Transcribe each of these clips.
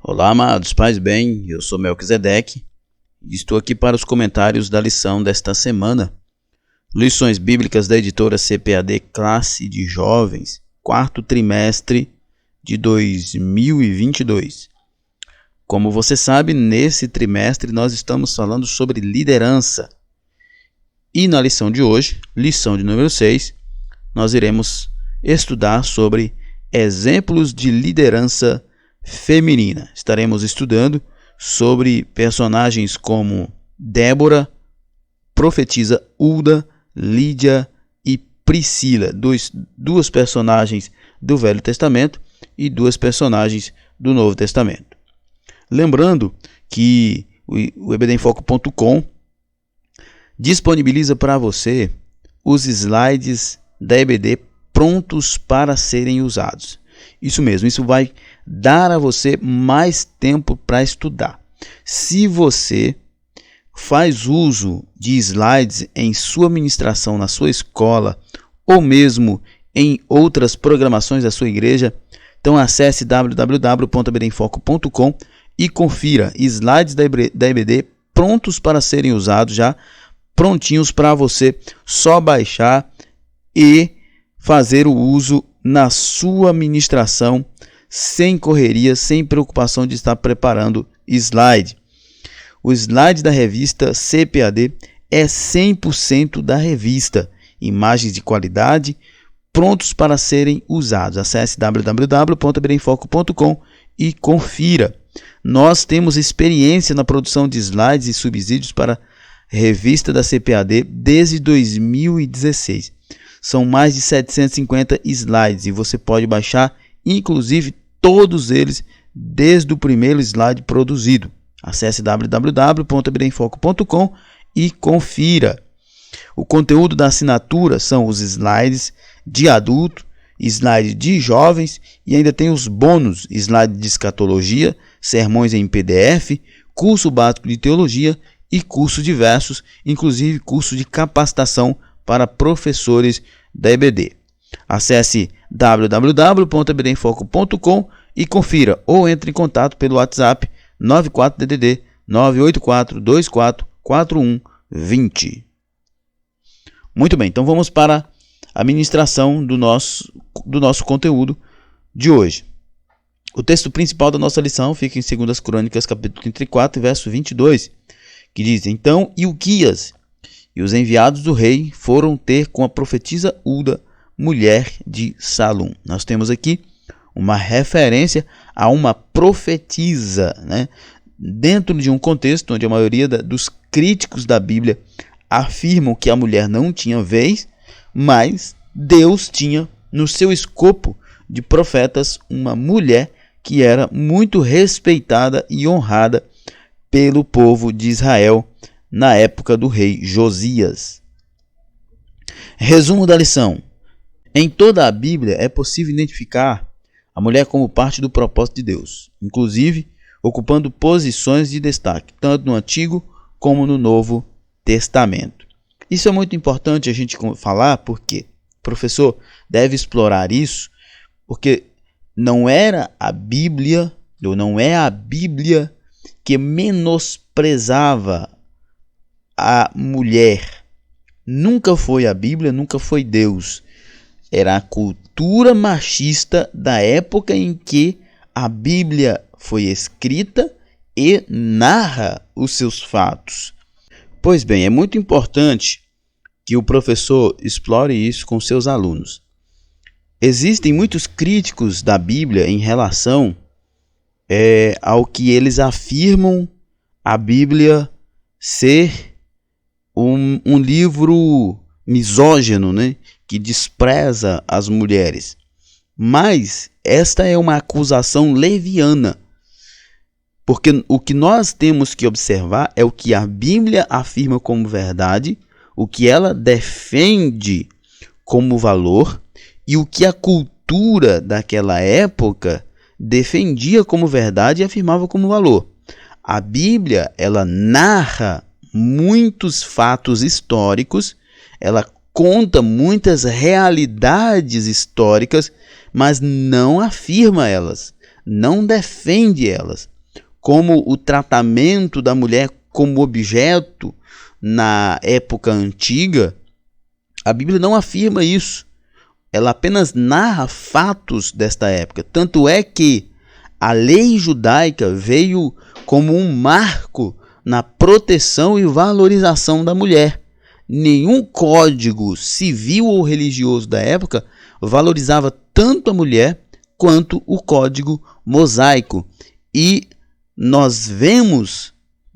Olá, amados, paz bem, eu sou Melquisedeque e estou aqui para os comentários da lição desta semana. Lições bíblicas da editora CPAD Classe de Jovens, quarto trimestre de 2022. Como você sabe, nesse trimestre nós estamos falando sobre liderança. E na lição de hoje, lição de número 6, nós iremos estudar sobre exemplos de liderança feminina. Estaremos estudando sobre personagens como Débora, profetisa Hulda, Lídia e Priscila, duas personagens do Velho Testamento e duas personagens do Novo Testamento. Lembrando que o ebdenfoco.com disponibiliza para você os slides da EBD prontos para serem usados. Isso mesmo, isso vai dar a você mais tempo para estudar. Se você faz uso de slides em sua ministração na sua escola ou mesmo em outras programações da sua igreja, então acesse www.ebdenfoco.com e confira slides da EBD prontos para serem usados, já prontinhos para você só baixar e fazer o uso na sua ministração, sem correria, sem preocupação de estar preparando slide. O slide da revista CPAD é 100% da revista, imagens de qualidade, prontos para serem usados. Acesse www.ebdenfoco.com e confira. Nós temos experiência na produção de slides e subsídios para a revista da CPAD desde 2016. São mais de 750 slides e você pode baixar, inclusive, todos eles desde o primeiro slide produzido. Acesse www.ebdenfoco.com e confira. O conteúdo da assinatura são os slides de adulto, slide de jovens e ainda tem os bônus, slide de escatologia, sermões em PDF, curso básico de teologia e cursos diversos, inclusive curso de capacitação para professores da EBD. Acesse www.ebdenfoco.com e confira ou entre em contato pelo WhatsApp 94DDD 984244120. Muito bem, então vamos para a ministração do nosso conteúdo de hoje. O texto principal da nossa lição fica em 2 Crônicas, capítulo 34, verso 22, que diz: Então Ilquias e os enviados do rei foram ter com a profetisa Hulda, mulher de Salum. Nós temos aqui uma referência a uma profetisa, né? Dentro de um contexto onde a maioria dos críticos da Bíblia afirmam que a mulher não tinha vez, mas Deus tinha no seu escopo de profetas uma mulher que era muito respeitada e honrada pelo povo de Israel na época do rei Josias. Resumo da lição. Em toda a Bíblia é possível identificar a mulher como parte do propósito de Deus, inclusive ocupando posições de destaque, tanto no Antigo como no Novo Testamento. Isso é muito importante a gente falar, porque o professor deve explorar isso, porque não era a Bíblia, ou não é a Bíblia que menosprezava a mulher. Nunca foi a Bíblia, nunca foi Deus. Era a cultura machista da época em que a Bíblia foi escrita e narra os seus fatos. Pois bem, é muito importante que o professor explore isso com seus alunos. Existem muitos críticos da Bíblia em relação ao que eles afirmam a Bíblia ser um livro misógino, né, que despreza as mulheres. Mas esta é uma acusação leviana, porque o que nós temos que observar é o que a Bíblia afirma como verdade, o que ela defende como valor e o que a cultura daquela época defendia como verdade e afirmava como valor. A Bíblia, ela narra muitos fatos históricos, ela conta muitas realidades históricas, mas não afirma elas, não defende elas. como o tratamento da mulher como objeto na época antiga, a Bíblia não afirma isso. Ela apenas narra fatos desta época. Tanto é que a lei judaica veio como um marco na proteção e valorização da mulher. Nenhum código civil ou religioso da época valorizava tanto a mulher quanto o código mosaico. E nós vemos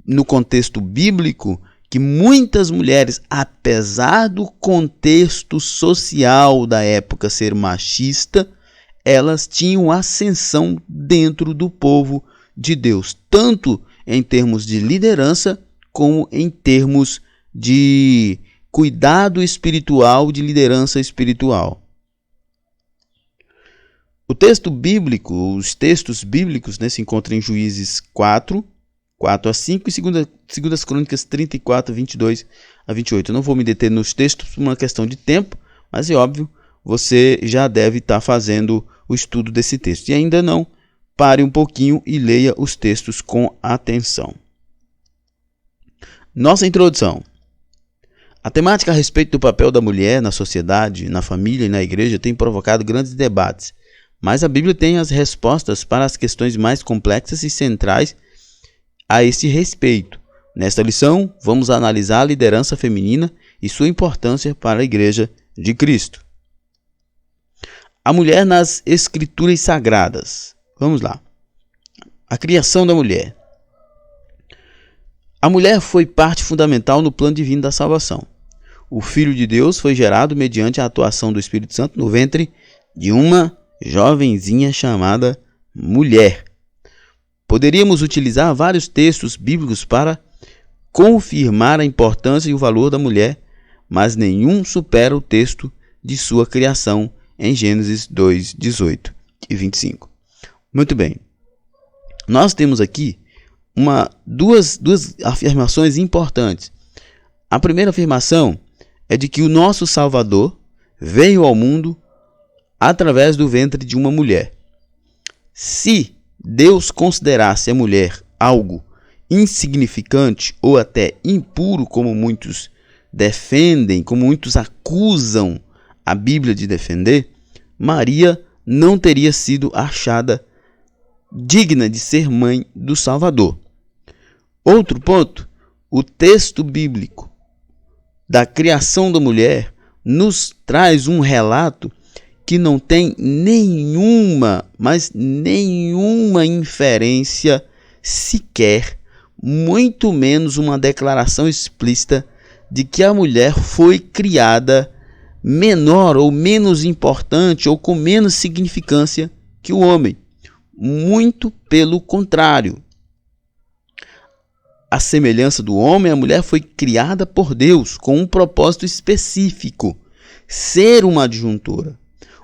no contexto bíblico que muitas mulheres, apesar do contexto social da época ser machista, elas tinham ascensão dentro do povo de Deus, tanto em termos de liderança como em termos de cuidado espiritual, de liderança espiritual. O texto bíblico, os textos bíblicos, se encontram em Juízes 4 a 5 e 2 Crônicas 34, 22 a 28. Eu não vou me deter nos textos por uma questão de tempo, mas é óbvio, você já deve estar fazendo o estudo desse texto. E ainda não, pare um pouquinho e leia os textos com atenção. Nossa introdução. A temática a respeito do papel da mulher na sociedade, na família e na igreja tem provocado grandes debates, mas a Bíblia tem as respostas para as questões mais complexas e centrais a esse respeito. Nesta lição, vamos analisar a liderança feminina e sua importância para a Igreja de Cristo. A mulher nas Escrituras Sagradas. Vamos lá. A criação da mulher. A mulher foi parte fundamental no plano divino da salvação. O Filho de Deus foi gerado mediante a atuação do Espírito Santo no ventre de uma jovenzinha chamada mulher. Poderíamos utilizar vários textos bíblicos para confirmar a importância e o valor da mulher, mas nenhum supera o texto de sua criação em Gênesis 2, 18 e 25. Muito bem. Nós temos aqui duas afirmações importantes. A primeira afirmação é de que o nosso Salvador veio ao mundo através do ventre de uma mulher. Se Deus considerasse a mulher algo insignificante ou até impuro, como muitos defendem, como muitos acusam a Bíblia de defender, Maria não teria sido achada digna de ser mãe do Salvador. Outro ponto, o texto bíblico da criação da mulher nos traz um relato que não tem nenhuma inferência sequer, muito menos uma declaração explícita de que a mulher foi criada menor ou menos importante ou com menos significância que o homem. Muito pelo contrário. À semelhança do homem, a mulher foi criada por Deus com um propósito específico: ser uma adjuntora.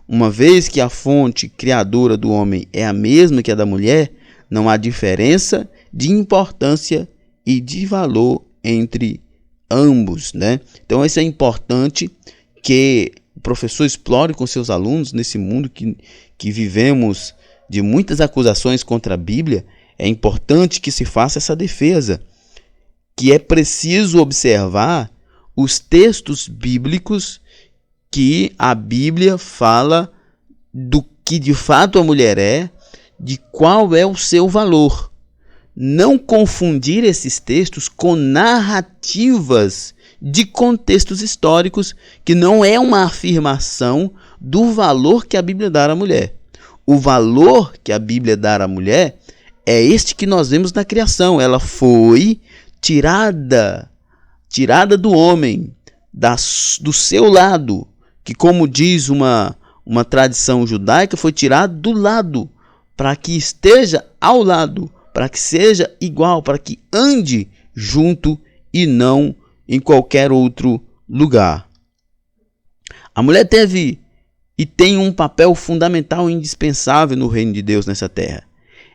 Uma vez que a fonte criadora do homem é a mesma que a da mulher, não há diferença de importância e de valor entre ambos, Então isso é importante que o professor explore com seus alunos nesse mundo que vivemos de muitas acusações contra a Bíblia. É importante que se faça essa defesa, que é preciso observar os textos bíblicos que a Bíblia fala do que de fato a mulher é, de qual é o seu valor. Não confundir esses textos com narrativas de contextos históricos, que não é uma afirmação do valor que a Bíblia dá à mulher. O valor que a Bíblia dá à mulher é este que nós vemos na criação. Ela foi tirada do homem, do seu lado, que, como diz uma tradição judaica, foi tirado do lado, para que esteja ao lado, para que seja igual, para que ande junto e não em qualquer outro lugar. A mulher teve e tem um papel fundamental e indispensável no reino de Deus nessa terra.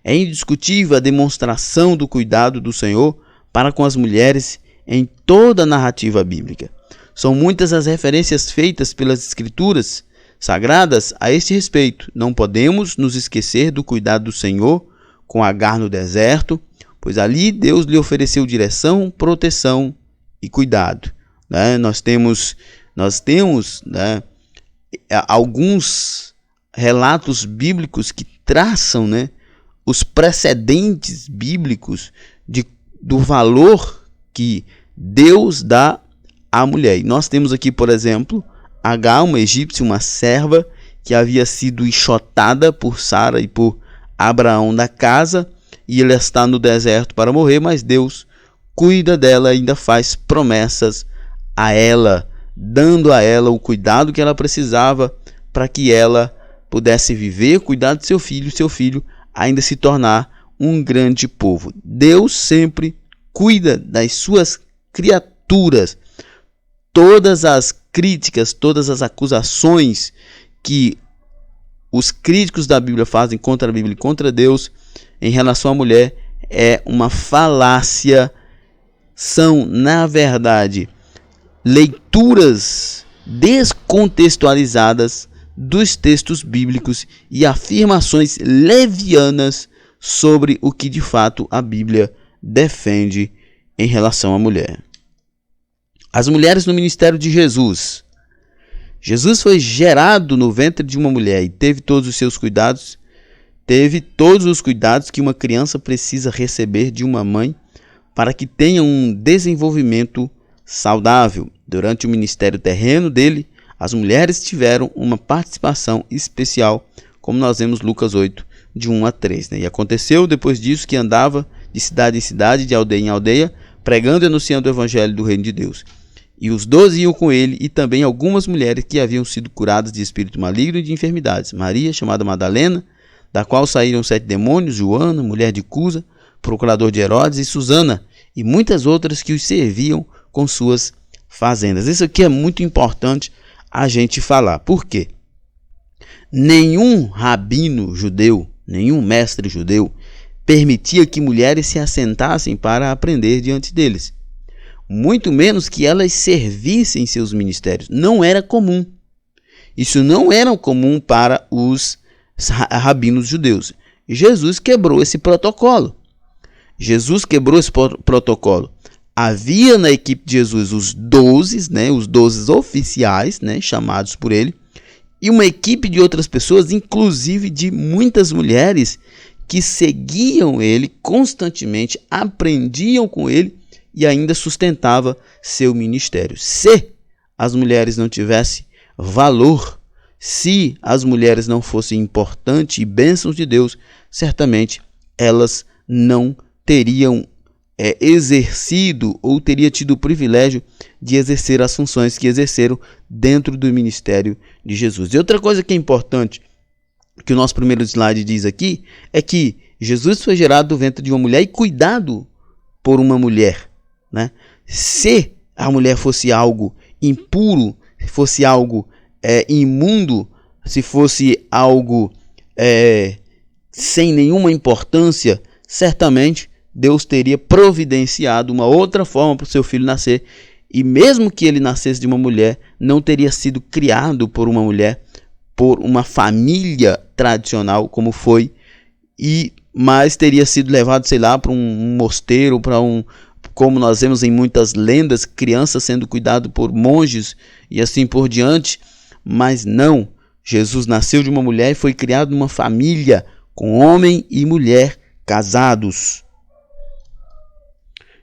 É indiscutível a demonstração do cuidado do Senhor para com as mulheres em toda a narrativa bíblica. São muitas as referências feitas pelas Escrituras sagradas a este respeito. Não podemos nos esquecer do cuidado do Senhor com Agar no deserto, pois ali Deus lhe ofereceu direção, proteção e cuidado. Né? Nós temos né, alguns relatos bíblicos que traçam, né, os precedentes bíblicos do valor que Deus dá à mulher. E nós temos aqui, por exemplo, Agar, uma egípcia, uma serva que havia sido enxotada por Sara e por Abraão da casa, e ela está no deserto para morrer, mas Deus cuida dela e ainda faz promessas a ela, dando a ela o cuidado que ela precisava para que ela pudesse viver, cuidar de seu filho ainda se tornar um grande povo. Deus sempre cuida das suas criaturas. Todas as críticas, todas as acusações que os críticos da Bíblia fazem contra a Bíblia e contra Deus em relação à mulher é uma falácia. São, na verdade, leituras descontextualizadas dos textos bíblicos e afirmações levianas sobre o que de fato a Bíblia defende em relação à mulher. As mulheres no ministério de Jesus. Jesus foi gerado no ventre de uma mulher e teve todos os cuidados que uma criança precisa receber de uma mãe para que tenha um desenvolvimento saudável. Durante o ministério terreno dele, as mulheres tiveram uma participação especial, como nós vemos Lucas 8, de 1 a 3. E aconteceu depois disso que andava de cidade em cidade, de aldeia em aldeia, pregando e anunciando o evangelho do reino de Deus. E os 12 iam com ele, e também algumas mulheres que haviam sido curadas de espírito maligno e de enfermidades. Maria, chamada Madalena, da qual saíram 7 demônios, Joana, mulher de Cusa, procurador de Herodes, e Susana, e muitas outras que os serviam com suas fazendas. Isso aqui é muito importante a gente falar. Por quê? Nenhum rabino judeu, nenhum mestre judeu permitia que mulheres se assentassem para aprender diante deles. Muito menos que elas servissem seus ministérios. Não era comum. Isso não era comum para os rabinos judeus. Jesus quebrou esse protocolo. Havia na equipe de Jesus os 12, né, os 12 oficiais, né, chamados por ele, e uma equipe de outras pessoas, inclusive de muitas mulheres que seguiam ele constantemente, aprendiam com ele e ainda sustentava seu ministério. Se as mulheres não tivessem valor, se as mulheres não fossem importantes e bênçãos de Deus, certamente elas não teriam exercido ou teria tido o privilégio de exercer as funções que exerceram dentro do ministério de Jesus. E outra coisa que é importante, que o nosso primeiro slide diz aqui, é que Jesus foi gerado do ventre de uma mulher e cuidado por uma mulher, né? Se a mulher fosse algo impuro, fosse algo imundo, se fosse algo sem nenhuma importância, certamente Deus teria providenciado uma outra forma para o seu filho nascer. E mesmo que ele nascesse de uma mulher, não teria sido criado por uma mulher, por uma família tradicional como foi, mas teria sido levado, sei lá, para um mosteiro, como nós vemos em muitas lendas, crianças sendo cuidadas por monges e assim por diante. Mas não, Jesus nasceu de uma mulher e foi criado numa família com homem e mulher casados.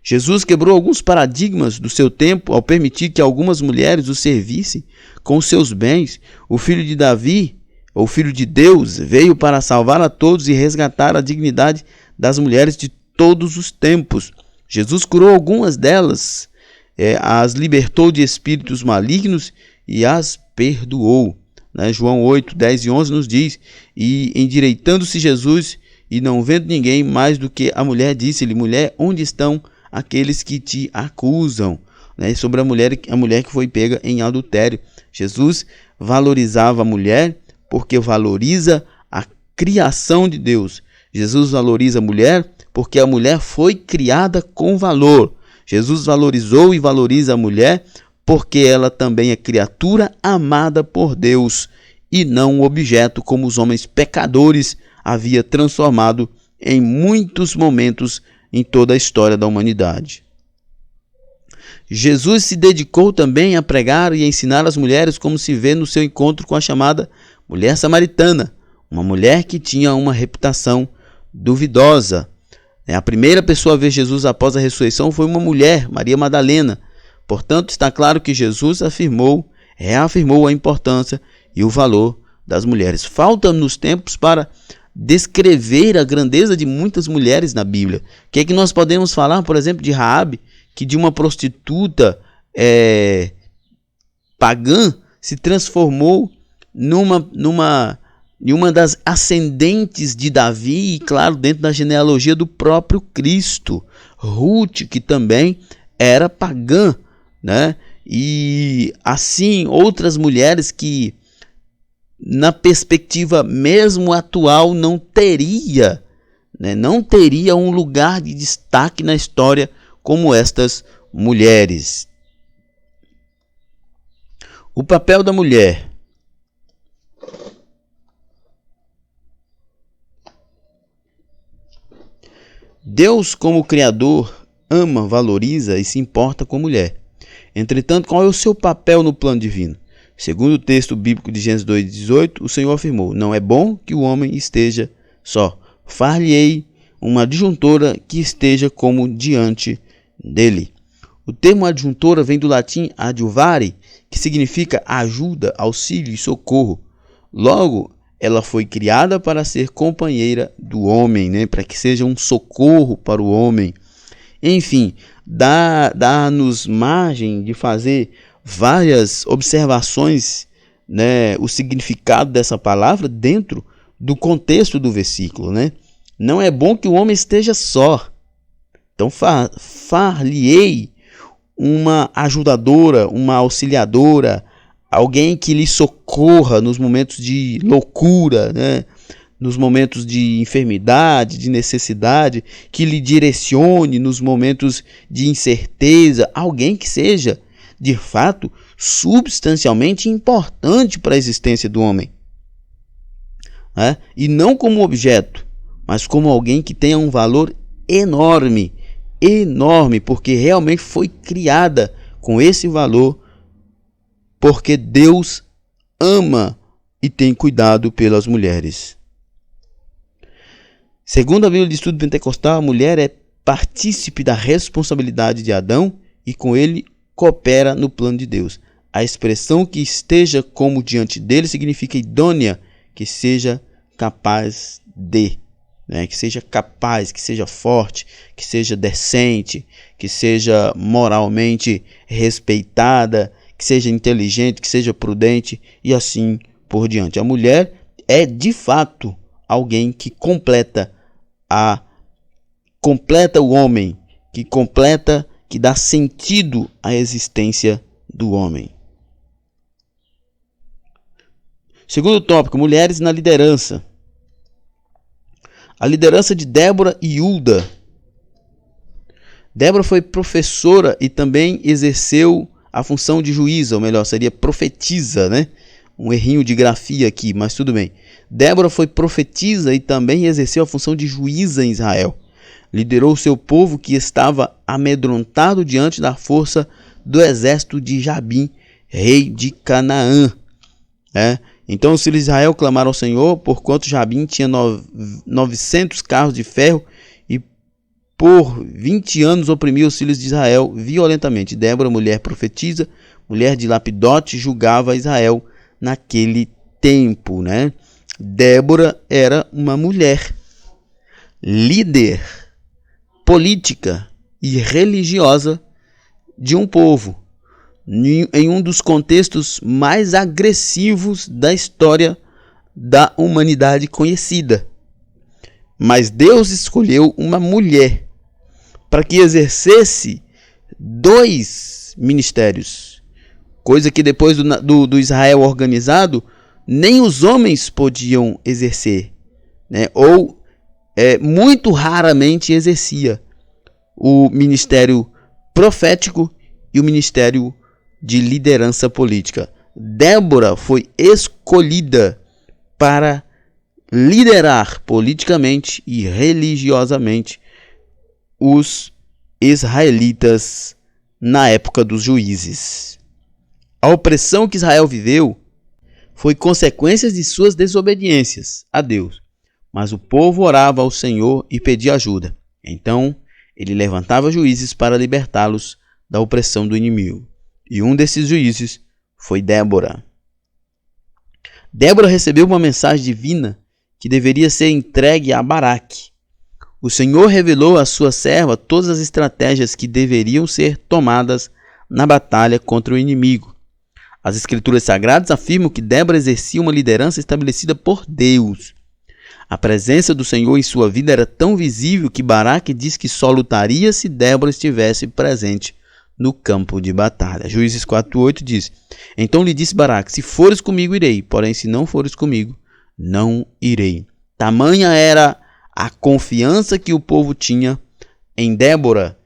Jesus quebrou alguns paradigmas do seu tempo ao permitir que algumas mulheres o servissem com seus bens. O filho de Davi, o filho de Deus, veio para salvar a todos e resgatar a dignidade das mulheres de todos os tempos. Jesus curou algumas delas, as libertou de espíritos malignos e as perdoou. João 8, 10 e 11 nos diz: e endireitando-se Jesus e não vendo ninguém mais do que a mulher, disse-lhe: mulher, onde estão aqueles que te acusam? Sobre a mulher que foi pega em adultério. Jesus valorizava a mulher porque valoriza a criação de Deus. Jesus valoriza a mulher porque a mulher foi criada com valor. Jesus valorizou e valoriza a mulher porque ela também é criatura amada por Deus e não um objeto como os homens pecadores havia transformado em muitos momentos em toda a história da humanidade. Jesus se dedicou também a pregar e ensinar as mulheres, como se vê no seu encontro com a chamada mulher samaritana, uma mulher que tinha uma reputação duvidosa. A primeira pessoa a ver Jesus após a ressurreição foi uma mulher, Maria Madalena. Portanto, está claro que Jesus reafirmou a importância e o valor das mulheres. Faltam-nos tempos para descrever a grandeza de muitas mulheres na Bíblia. O que é que nós podemos falar, por exemplo, de Raabe, que de uma prostituta pagã se transformou em uma das ascendentes de Davi e, claro, dentro da genealogia do próprio Cristo. Ruth, que também era pagã, né? E assim outras mulheres que, na perspectiva mesmo atual, não teria um lugar de destaque na história como estas mulheres. O papel da mulher. Deus, como Criador, ama, valoriza e se importa com a mulher. Entretanto, qual é o seu papel no plano divino? Segundo o texto bíblico de Gênesis 2:18, o Senhor afirmou: não é bom que o homem esteja só. Far-lhe-ei uma adjuntora que esteja como diante dele. O termo adjuntora vem do latim adjuvare, que significa ajuda, auxílio e socorro. Logo, ela foi criada para ser companheira do homem, né? Para que seja um socorro para o homem. Enfim, dá-nos margem de fazer várias observações, né? O significado dessa palavra dentro do contexto do versículo, né? Não é bom que o homem esteja só. Então, far-lhe-ei uma ajudadora, uma auxiliadora, alguém que lhe socorra nos momentos de loucura, né? Nos momentos de enfermidade, de necessidade, que lhe direcione nos momentos de incerteza, alguém que seja, de fato, substancialmente importante para a existência do homem. E não como objeto, mas como alguém que tenha um valor enorme, porque realmente foi criada com esse valor, porque Deus ama e tem cuidado pelas mulheres. Segundo a Bíblia de Estudo Pentecostal, a mulher é partícipe da responsabilidade de Adão e com ele coopera no plano de Deus. A expressão que esteja como diante dele significa idônea, que seja capaz de, né? Que seja capaz, que seja forte, que seja decente, que seja moralmente respeitada, que seja inteligente, que seja prudente e assim por diante. A mulher é de fato alguém que completa o homem, que dá sentido à existência do homem. Segundo tópico, mulheres na liderança. A liderança de Débora e Hulda. Débora foi professora e também exerceu a função de juíza, ou melhor, seria profetisa, né? Um errinho de grafia aqui, mas tudo bem. Débora foi profetisa e também exerceu a função de juíza em Israel. Liderou seu povo que estava amedrontado diante da força do exército de Jabim, rei de Canaã. Então os filhos de Israel clamaram ao Senhor, porquanto Jabim tinha 900 carros de ferro e por 20 anos oprimiu os filhos de Israel violentamente. Débora, mulher profetisa, mulher de Lapidote, julgava Israel naquele tempo, né? Débora era uma mulher líder política e religiosa de um povo, em um dos contextos mais agressivos da história da humanidade conhecida. Mas Deus escolheu uma mulher para que exercesse 2 ministérios, coisa que depois do Israel organizado, nem os homens podiam exercer, né? Ou muito raramente exercia o ministério profético e o ministério de liderança política. Débora foi escolhida para liderar politicamente e religiosamente os israelitas na época dos juízes. A opressão que Israel viveu foi consequência de suas desobediências a Deus, mas o povo orava ao Senhor e pedia ajuda. Então, ele levantava juízes para libertá-los da opressão do inimigo. E um desses juízes foi Débora. Débora recebeu uma mensagem divina que deveria ser entregue a Baraque. O Senhor revelou à sua serva todas as estratégias que deveriam ser tomadas na batalha contra o inimigo. As Escrituras Sagradas afirmam que Débora exercia uma liderança estabelecida por Deus. A presença do Senhor em sua vida era tão visível que Baraque diz que só lutaria se Débora estivesse presente no campo de batalha. Juízes 4:8 diz: Então lhe disse Baraque: Se fores comigo, irei, porém se não fores comigo, não irei. Tamanha era a confiança que o povo tinha em Débora,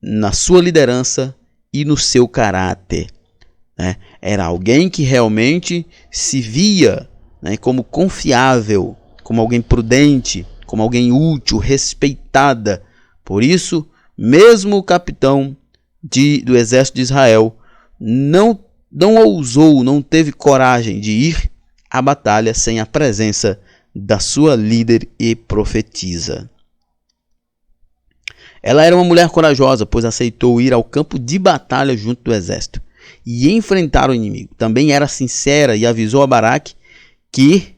na sua liderança e no seu caráter. Era alguém que realmente se via como confiável, como alguém prudente, como alguém útil, respeitada. Por isso, mesmo o capitão do exército de Israel não ousou, não teve coragem de ir à batalha sem a presença da sua líder e profetisa. Ela era uma mulher corajosa, pois aceitou ir ao campo de batalha junto do exército e enfrentar o inimigo. Também era sincera e avisou a Baraque que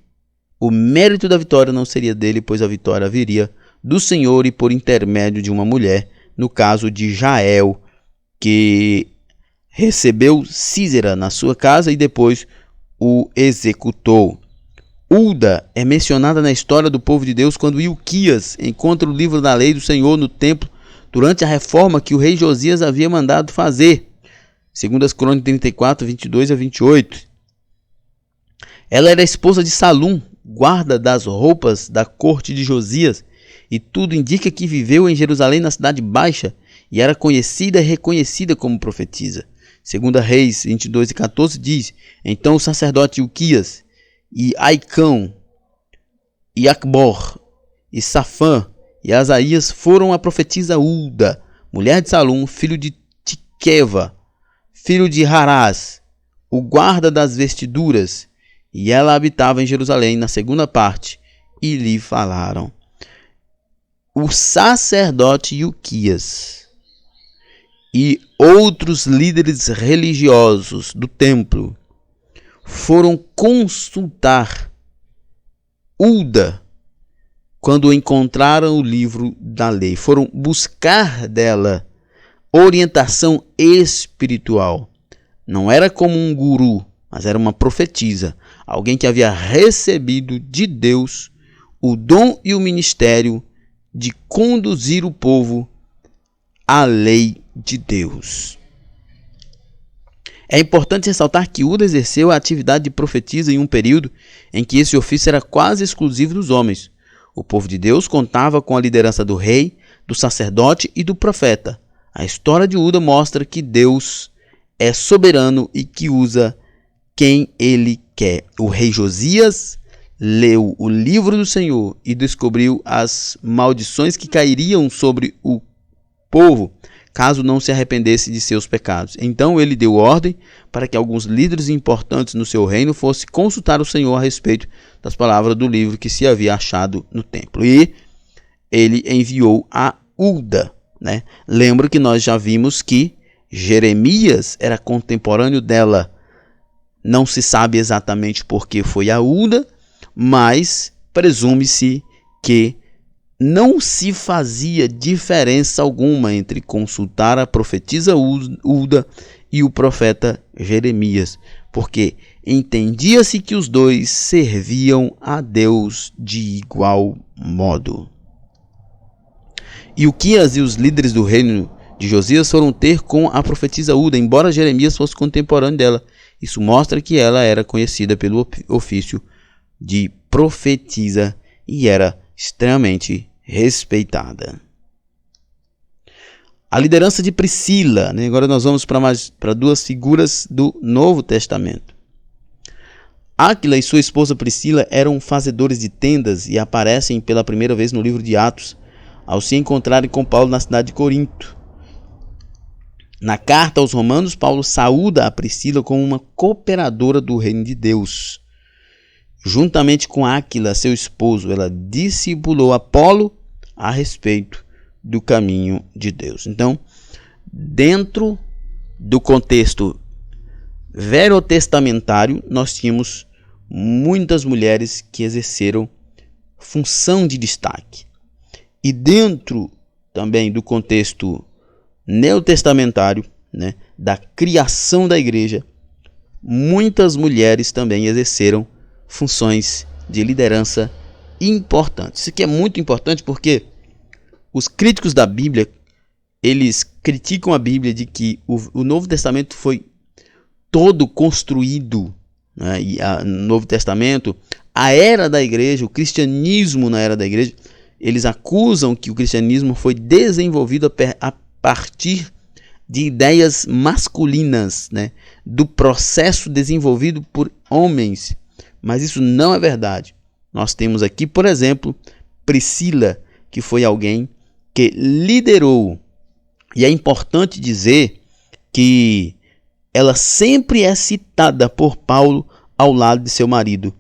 o mérito da vitória não seria dele, pois a vitória viria do Senhor e por intermédio de uma mulher, no caso de Jael, que recebeu Sísera na sua casa e depois o executou. Hulda é mencionada na história do povo de Deus quando Ilquias encontra o livro da lei do Senhor no templo durante a reforma que o rei Josias havia mandado fazer. 2 Crônicas 34, 22 a 28. Ela era esposa de Salum, guarda das roupas da corte de Josias, e tudo indica que viveu em Jerusalém, na cidade baixa, e era conhecida e reconhecida como profetisa. 2 Reis 22 e 14 diz: Então o sacerdote Ilquias e Aicão e Acbor e Safã e Asaías foram a profetisa Hulda, mulher de Salum, filho de Tiqueva, filho de Harás, o guarda das vestiduras, e ela habitava em Jerusalém na segunda parte, e lhe falaram. O sacerdote Ilquias e outros líderes religiosos do templo foram consultar Hulda quando encontraram o livro da lei. Foram buscar dela orientação espiritual. Não era como um guru, mas era uma profetisa, alguém que havia recebido de Deus o dom e o ministério de conduzir o povo à lei de Deus. É importante ressaltar que Hulda exerceu a atividade de profetisa em um período em que esse ofício era quase exclusivo dos homens. O povo de Deus contava com a liderança do rei, do sacerdote e do profeta. A história de Hulda mostra que Deus é soberano e que usa quem ele quer. O rei Josias leu o livro do Senhor e descobriu as maldições que cairiam sobre o povo caso não se arrependesse de seus pecados. Então ele deu ordem para que alguns líderes importantes no seu reino fossem consultar o Senhor a respeito das palavras do livro que se havia achado no templo. E ele enviou a Hulda. Lembro que nós já vimos que Jeremias era contemporâneo dela. Não se sabe exatamente por que foi a Hulda, mas presume-se que não se fazia diferença alguma entre consultar a profetisa Hulda e o profeta Jeremias, porque entendia-se que os dois serviam a Deus de igual modo. Ilquias e os líderes do reino de Josias foram ter com a profetisa Hulda, embora Jeremias fosse contemporâneo dela. Isso mostra que ela era conhecida pelo ofício de profetisa e era extremamente respeitada. A liderança de Priscila. Agora nós vamos para duas figuras do Novo Testamento. Áquila e sua esposa Priscila eram fazedores de tendas e aparecem pela primeira vez no livro de Atos. ao se encontrarem com Paulo na cidade de Corinto. Na carta aos Romanos, Paulo saúda a Priscila como uma cooperadora do reino de Deus. Juntamente com Áquila, seu esposo, ela discipulou Apolo a respeito do caminho de Deus. Então, dentro do contexto verotestamentário, nós tínhamos muitas mulheres que exerceram função de destaque. E dentro também do contexto neotestamentário, né, da criação da igreja, muitas mulheres também exerceram funções de liderança importantes. Isso aqui é muito importante porque os críticos da Bíblia, eles criticam a Bíblia de que o Novo Testamento foi todo construído, né, e no Novo Testamento, a era da igreja, o cristianismo na era da igreja, eles acusam que o cristianismo foi desenvolvido a partir de ideias masculinas, né, do processo desenvolvido por homens. Mas isso não é verdade. Nós temos aqui, por exemplo, Priscila, que foi alguém que liderou. E é importante dizer que ela sempre é citada por Paulo ao lado de seu marido,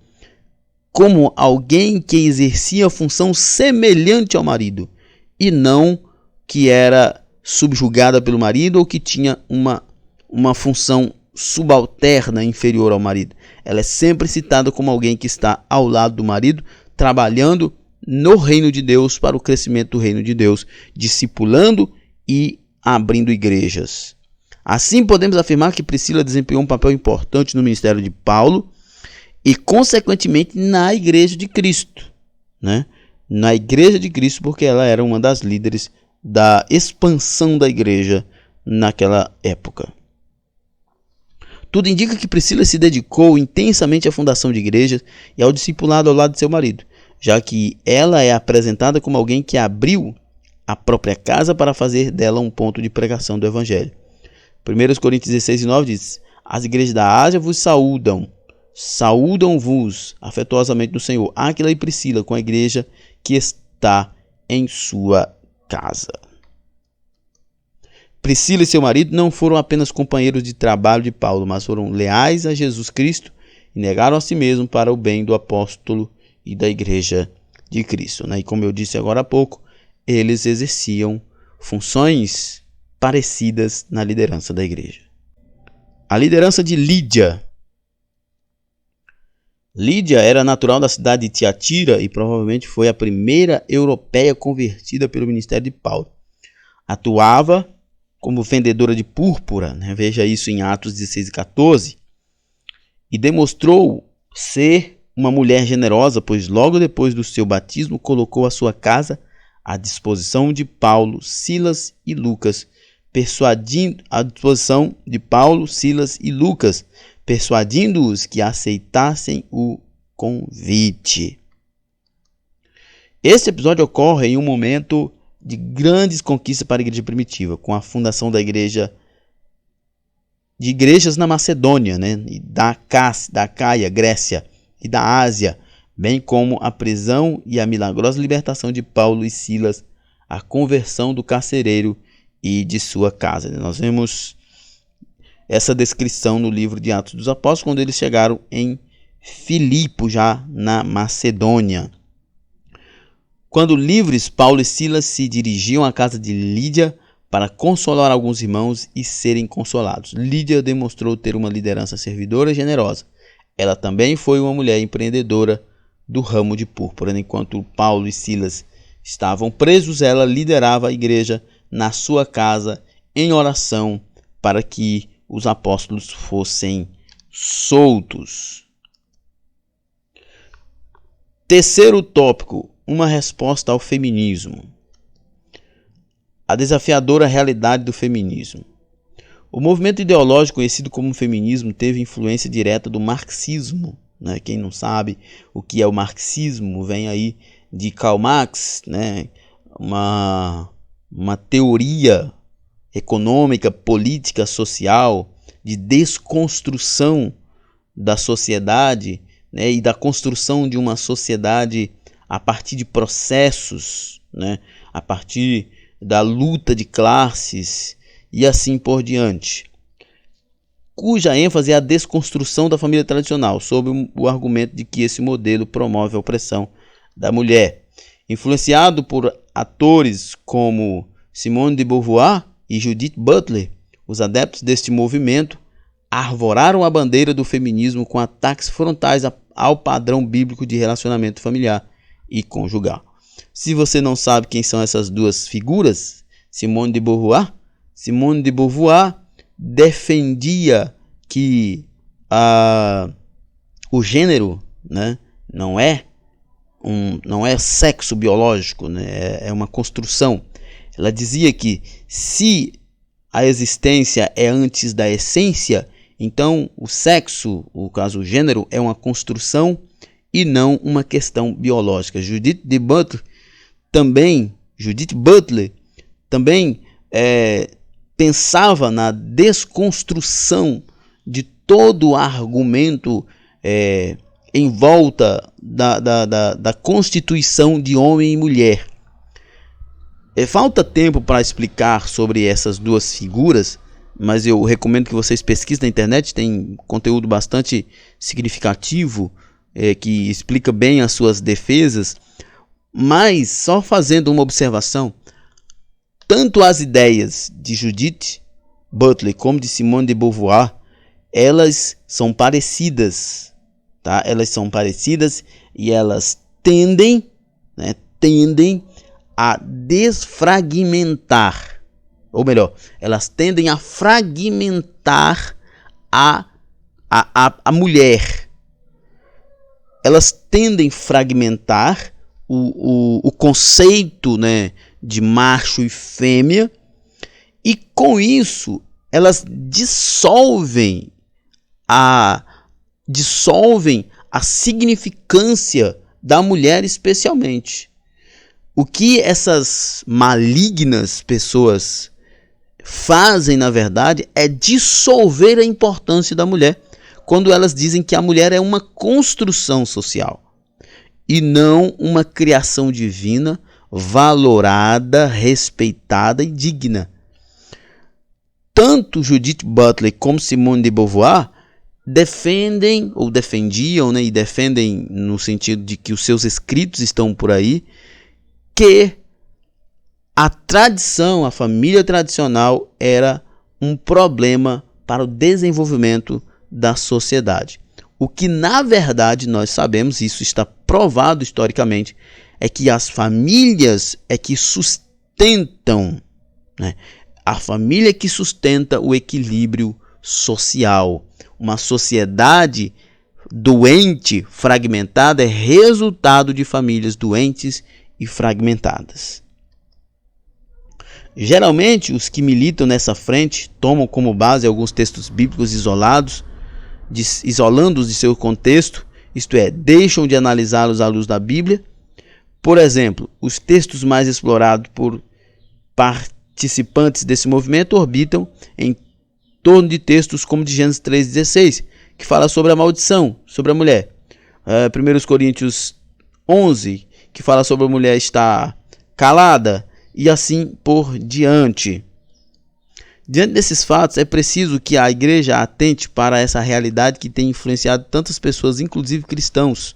como alguém que exercia função semelhante ao marido, e não que era subjugada pelo marido ou que tinha uma função subalterna inferior ao marido. Ela é sempre citada como alguém que está ao lado do marido, trabalhando no reino de Deus, para o crescimento do reino de Deus, discipulando e abrindo igrejas. Assim, podemos afirmar que Priscila desempenhou um papel importante no ministério de Paulo e, consequentemente, na igreja de Cristo, né? Na igreja de Cristo, porque ela era uma das líderes da expansão da igreja naquela época. Tudo indica que Priscila se dedicou intensamente à fundação de igrejas e ao discipulado ao lado de seu marido, já que ela é apresentada como alguém que abriu a própria casa para fazer dela um ponto de pregação do evangelho. 1 Coríntios 16:9 diz: as igrejas da Ásia vos saúdam-vos afetuosamente no Senhor, Áquila e Priscila, com a igreja que está em sua casa. Priscila e seu marido não foram apenas companheiros de trabalho de Paulo, mas foram leais a Jesus Cristo e negaram a si mesmo para o bem do apóstolo e da igreja de Cristo, né? E como eu disse agora há pouco, eles exerciam funções parecidas na liderança da igreja. A liderança de Lídia. Lídia era natural da cidade de Tiatira e provavelmente foi a primeira europeia convertida pelo ministério de Paulo. Atuava como vendedora de púrpura, né? Veja isso em Atos 16 e 14, e demonstrou ser uma mulher generosa, pois logo depois do seu batismo colocou a sua casa à disposição de Paulo, Silas e Lucas, persuadindo-os que aceitassem o convite. Este episódio ocorre em um momento de grandes conquistas para a igreja primitiva, com a fundação de igrejas na Macedônia, né, da Acaia, Grécia e da Ásia, bem como a prisão e a milagrosa libertação de Paulo e Silas, a conversão do carcereiro e de sua casa. Nós vemos essa descrição no livro de Atos dos Apóstolos, quando eles chegaram em Filipe, já na Macedônia. Quando livres, Paulo e Silas se dirigiam à casa de Lídia para consolar alguns irmãos e serem consolados. Lídia demonstrou ter uma liderança servidora e generosa. Ela também foi uma mulher empreendedora do ramo de púrpura. Enquanto Paulo e Silas estavam presos, ela liderava a igreja na sua casa em oração para que os apóstolos fossem soltos. Terceiro tópico: uma resposta ao feminismo. A desafiadora realidade do feminismo. O movimento ideológico conhecido como feminismo teve influência direta do marxismo, né? Quem não sabe o que é o marxismo, vem aí de Karl Marx, né? Uma teoria econômica, política, social, de desconstrução da sociedade, né? E da construção de uma sociedade a partir de processos, né? a partir da luta de classes e assim por diante, cuja ênfase é a desconstrução da família tradicional, sob o argumento de que esse modelo promove a opressão da mulher. Influenciado por atores como Simone de Beauvoir e Judith Butler, os adeptos deste movimento arvoraram a bandeira do feminismo com ataques frontais ao padrão bíblico de relacionamento familiar e conjugal. Se você não sabe quem são essas duas figuras, Simone de Beauvoir defendia que o gênero, né, não é sexo biológico, né, é uma construção. Ela dizia que se a existência é antes da essência, então o sexo, o gênero, é uma construção e não uma questão biológica. Judith Butler também pensava na desconstrução de todo o argumento em volta da constituição de homem e mulher. Falta tempo para explicar sobre essas duas figuras, mas eu recomendo que vocês pesquisem na internet, tem conteúdo bastante significativo que explica bem as suas defesas. Mas, só fazendo uma observação, tanto as ideias de Judith Butler como de Simone de Beauvoir, elas são parecidas, tá? Elas são parecidas e elas tendem a desfragmentar, ou melhor, elas tendem a fragmentar a mulher. Elas tendem a fragmentar o conceito, né, de macho e fêmea, e com isso elas dissolvem a significância da mulher especialmente. O que essas malignas pessoas fazem, na verdade, é dissolver a importância da mulher, quando elas dizem que a mulher é uma construção social e não uma criação divina, valorada, respeitada e digna. Tanto Judith Butler como Simone de Beauvoir defendiam, né, e defendem no sentido de que os seus escritos estão por aí, que a tradição, a família tradicional era um problema para o desenvolvimento da sociedade. O que na verdade nós sabemos, isso está provado historicamente, é que as famílias é que sustentam, né? A família que sustenta o equilíbrio social. Uma sociedade doente, fragmentada, é resultado de famílias doentes e fragmentadas. Geralmente, os que militam nessa frente tomam como base alguns textos bíblicos isolando-os de seu contexto, isto é, deixam de analisá-los à luz da Bíblia. Por exemplo, os textos mais explorados por participantes desse movimento orbitam em torno de textos como de Gênesis 3,16, que fala sobre a maldição, sobre a mulher. 1 Coríntios 11, que fala sobre a mulher estar calada, e assim por diante. Diante desses fatos, é preciso que a igreja atente para essa realidade que tem influenciado tantas pessoas, inclusive cristãos,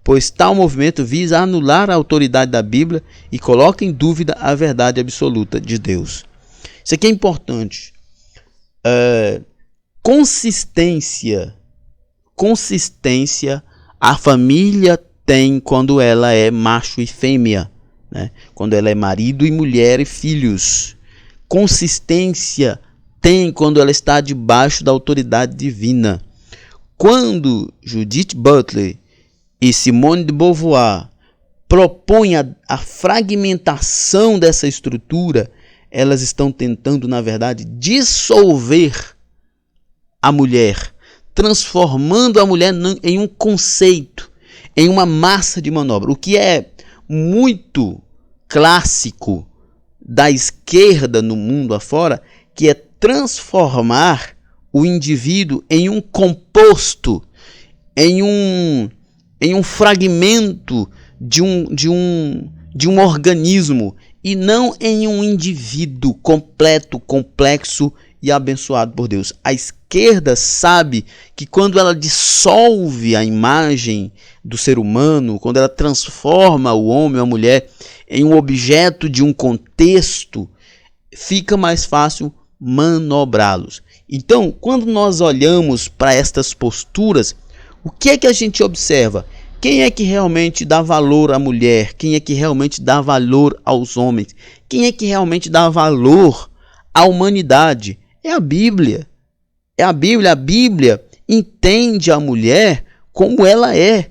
pois tal movimento visa anular a autoridade da Bíblia e coloca em dúvida a verdade absoluta de Deus. Isso aqui é importante. Consistência a família tem quando ela é macho e fêmea, né? Quando ela é marido e mulher e filhos. Consistência tem quando ela está debaixo da autoridade divina. Quando Judith Butler e Simone de Beauvoir propõem a fragmentação dessa estrutura, elas estão tentando, na verdade, dissolver a mulher, transformando a mulher em um conceito, em uma massa de manobra. O que é muito clássico da esquerda no mundo afora, que é transformar o indivíduo em um composto, em um fragmento de um organismo, e não em um indivíduo completo, complexo e abençoado por Deus. A esquerda sabe que quando ela dissolve a imagem do ser humano, quando ela transforma o homem ou a mulher em um objeto de um contexto, fica mais fácil manobrá-los. Então, quando nós olhamos para estas posturas, o que é que a gente observa? Quem é que realmente dá valor à mulher? Quem é que realmente dá valor aos homens? Quem é que realmente dá valor à humanidade? É a Bíblia. É a Bíblia. A Bíblia entende a mulher como ela é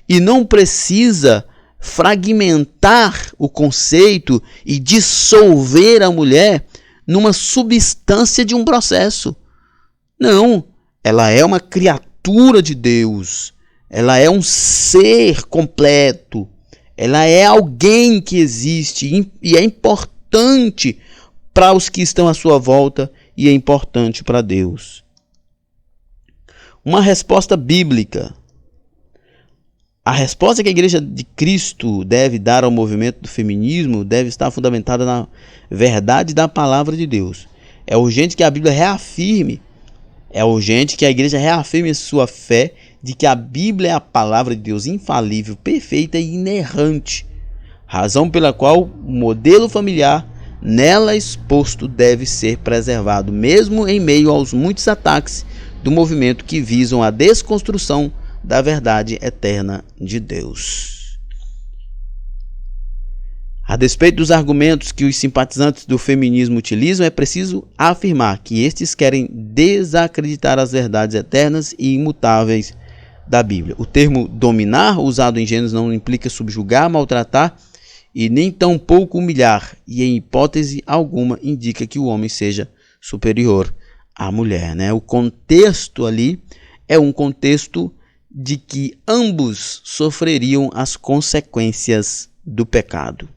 e não precisa fragmentar o conceito e dissolver a mulher numa substância de um processo. Não, ela é uma criatura de Deus. Ela é um ser completo. Ela é alguém que existe e é importante para os que estão à sua volta e é importante para Deus. Uma resposta bíblica. A resposta que a Igreja de Cristo deve dar ao movimento do feminismo deve estar fundamentada na verdade da palavra de Deus. É urgente que a Bíblia reafirme, é urgente que a Igreja reafirme sua fé de que a Bíblia é a palavra de Deus infalível, perfeita e inerrante, razão pela qual o modelo familiar nela exposto deve ser preservado, mesmo em meio aos muitos ataques do movimento que visam a desconstrução da verdade eterna de Deus. A despeito dos argumentos que os simpatizantes do feminismo utilizam, é preciso afirmar que estes querem desacreditar as verdades eternas e imutáveis da Bíblia. O termo dominar, usado em Gênesis, não implica subjugar, maltratar e nem tampouco humilhar, e em hipótese alguma indica que o homem seja superior à mulher, né? O contexto ali é um contexto de que ambos sofreriam as consequências do pecado.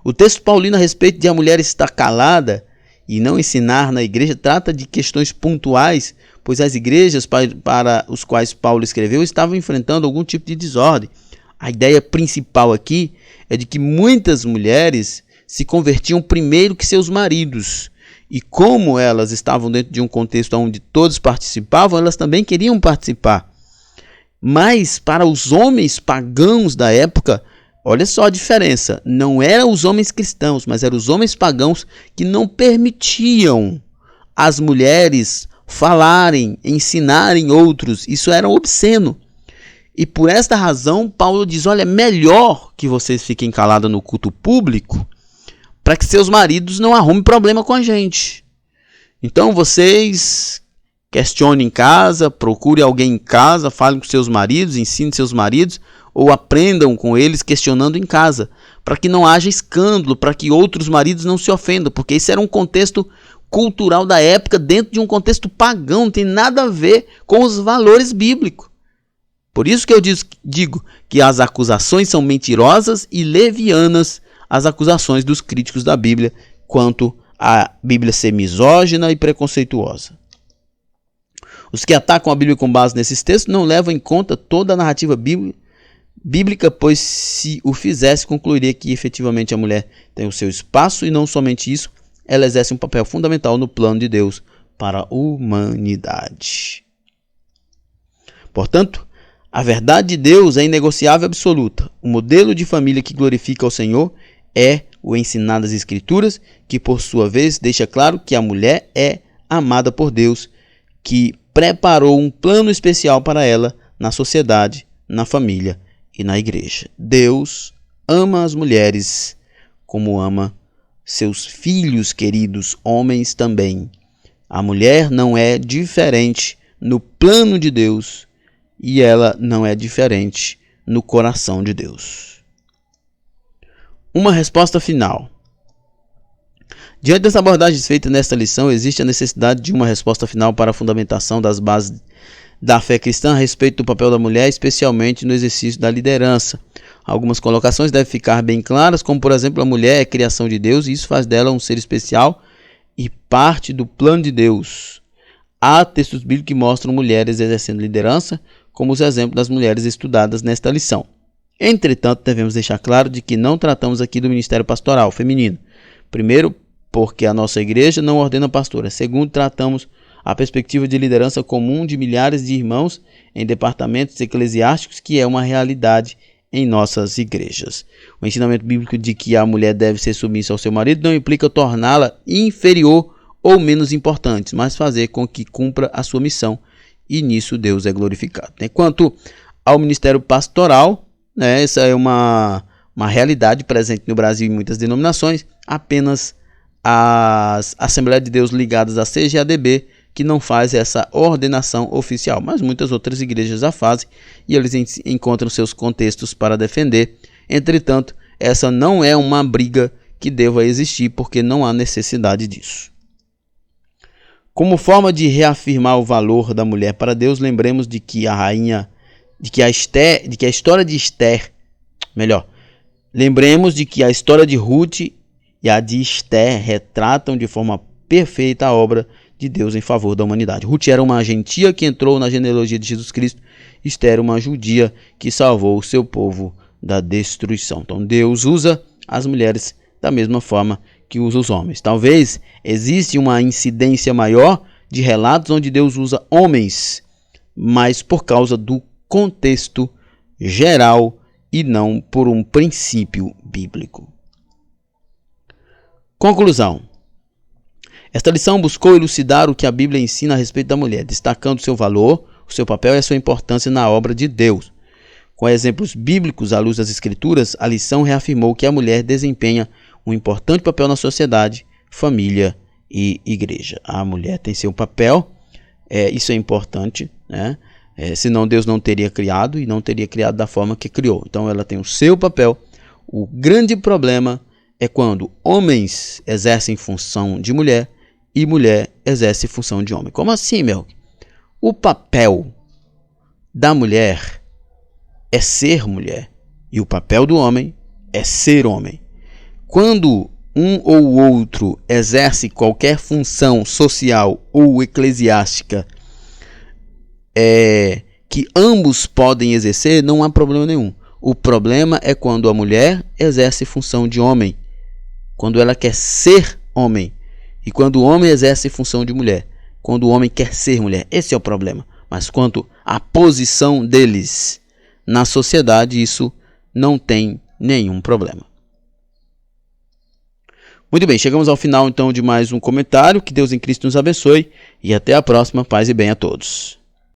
O texto paulino a respeito de a mulher estar calada e não ensinar na igreja trata de questões pontuais, pois as igrejas para os quais Paulo escreveu estavam enfrentando algum tipo de desordem. A ideia principal aqui é de que muitas mulheres se convertiam primeiro que seus maridos, e como elas estavam dentro de um contexto onde todos participavam, elas também queriam participar. Mas para os homens pagãos da época, olha só a diferença, não eram os homens cristãos, mas eram os homens pagãos que não permitiam as mulheres falarem, ensinarem outros. Isso era obsceno. E por esta razão, Paulo diz, olha, é melhor que vocês fiquem caladas no culto público para que seus maridos não arrumem problema com a gente. Então vocês questionem em casa, procurem alguém em casa, falem com seus maridos, ensinem seus maridos, ou aprendam com eles questionando em casa, para que não haja escândalo, para que outros maridos não se ofendam, porque isso era um contexto cultural da época, dentro de um contexto pagão, não tem nada a ver com os valores bíblicos. Por isso que eu digo que as acusações são mentirosas e levianas, as acusações dos críticos da Bíblia, quanto a Bíblia ser misógina e preconceituosa. Os que atacam a Bíblia com base nesses textos não levam em conta toda a narrativa bíblica, pois se o fizesse, concluiria que efetivamente a mulher tem o seu espaço e não somente isso, ela exerce um papel fundamental no plano de Deus para a humanidade. Portanto, a verdade de Deus é inegociável e absoluta. O modelo de família que glorifica ao Senhor é o ensinar das Escrituras, que por sua vez deixa claro que a mulher é amada por Deus, que preparou um plano especial para ela na sociedade, na família e na igreja. Deus ama as mulheres como ama seus filhos queridos, homens também. A mulher não é diferente no plano de Deus e ela não é diferente no coração de Deus. Uma resposta final. Diante das abordagens feitas nesta lição, existe a necessidade de uma resposta final para a fundamentação das bases da fé cristã a respeito do papel da mulher, especialmente no exercício da liderança. Algumas colocações devem ficar bem claras, como por exemplo, a mulher é criação de Deus e isso faz dela um ser especial e parte do plano de Deus. Há textos bíblicos que mostram mulheres exercendo liderança, como os exemplos das mulheres estudadas nesta lição. Entretanto, devemos deixar claro de que não tratamos aqui do ministério pastoral feminino. Primeiro, porque a nossa igreja não ordena pastora. Segundo, tratamos a perspectiva de liderança comum de milhares de irmãos em departamentos eclesiásticos, que é uma realidade em nossas igrejas. O ensinamento bíblico de que a mulher deve ser submissa ao seu marido não implica torná-la inferior ou menos importante, mas fazer com que cumpra a sua missão, e nisso Deus é glorificado. Quanto ao ministério pastoral, essa é uma realidade presente no Brasil em muitas denominações. Apenas as Assembleias de Deus ligadas à CGADB que não faz essa ordenação oficial, mas muitas outras igrejas a fazem e eles encontram seus contextos para defender. Entretanto, essa não é uma briga que deva existir, porque não há necessidade disso. Como forma de reafirmar o valor da mulher para Deus, lembremos de que a história de Esther, lembremos de que a história de Ruth e a de Esther retratam de forma perfeita a obra de Deus em favor da humanidade. Ruth era uma gentia que entrou na genealogia de Jesus Cristo. Esther, uma judia que salvou o seu povo da destruição. Então Deus usa as mulheres da mesma forma que usa os homens. Talvez exista uma incidência maior de relatos onde Deus usa homens, mas por causa do contexto geral e não por um princípio bíblico. Conclusão. Esta lição buscou elucidar o que a Bíblia ensina a respeito da mulher, destacando seu valor, o seu papel e a sua importância na obra de Deus. Com exemplos bíblicos à luz das Escrituras, a lição reafirmou que a mulher desempenha um importante papel na sociedade, família e igreja. A mulher tem seu papel, isso é importante, senão Deus não teria criado e não teria criado da forma que criou. Então ela tem o seu papel. O grande problema é quando homens exercem função de mulher e mulher exerce função de homem. Como assim, meu? O papel da mulher é ser mulher e o papel do homem é ser homem. Quando um ou outro exerce qualquer função social ou eclesiástica que ambos podem exercer, não há problema nenhum. O problema é quando a mulher exerce função de homem, quando ela quer ser homem, e quando o homem exerce função de mulher, quando o homem quer ser mulher. Esse é o problema. Mas quanto à posição deles na sociedade, isso não tem nenhum problema. Muito bem, chegamos ao final então de mais um comentário. Que Deus em Cristo nos abençoe e até a próxima. Paz e bem a todos.